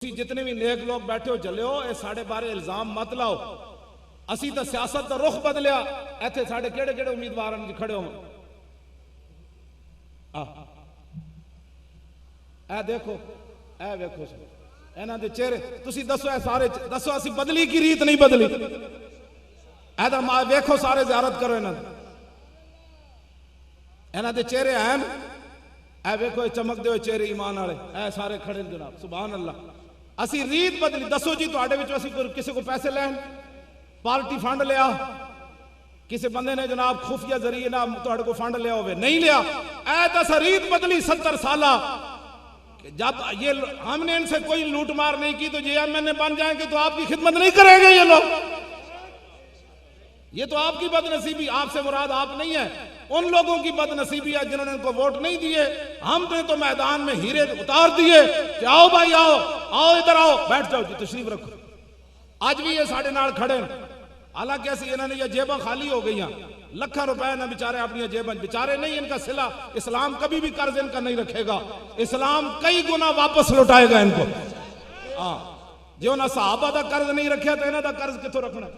जितने भी नेक लोग बैठे हो चले हो, ये साढ़े बारे इल्जाम मत लाओ। असी तो सियासत का रुख बदलिया, इतने साढ़े केड़े केड़े उम्मीदवार खड़े हो। ए देखो, ए वेखो इन्हां दे चेहरे, तुसी दसो ए सारे दसो असी बदली की रीत नहीं बदली। ऐदा वेखो सारे ज़ियारत करो इन्हां दे चेहरे हैं। ए वेखो चमकदे हुए चेहरे ईमान वाले, ए सारे खड़े जनाब, सुभान अल्लाह। असी रीत बदली। दसो जी तुहाडे विचों असी किसी को पैसे लैन, पार्टी फंड लिया, किसी बंदे ने जनाब खुफिया जरिए ना तुहाडे को फंड लिया होवे, नहीं लिया। ऐ दस रीत बदली 70 साला। जब ये हमने इनसे कोई लूट मार नहीं की तो JMN बन जाएंगे तो आपकी खिदमत नहीं करेंगे ये लोग। ये तो आपकी बदनसीबी, आपसे मुराद आप नहीं है, उन लोगों की बदनसीबी है जिन्होंने इनको वोट नहीं दिए। हमने तो मैदान में हीरे उतार दिए कि आओ भाई आओ, आओ इधर आओ, बैठ जाओ जी, तशरीफ रखो। आज भी ये साढ़े नाल खड़े, हालांकि ऐसी इन्होंने ये जेबा खाली हो गई, लाखों रुपए ना बेचारे अपनी जेबन, बेचारे नहीं, इनका सिला इस्लाम कभी भी कर्ज इनका नहीं रखेगा, इस्लाम कई गुना वापस लौटाएगा इनको। हाँ, जो ना सहाबा का कर्ज नहीं रखा तो इन्हों का कर्ज कितों रखना।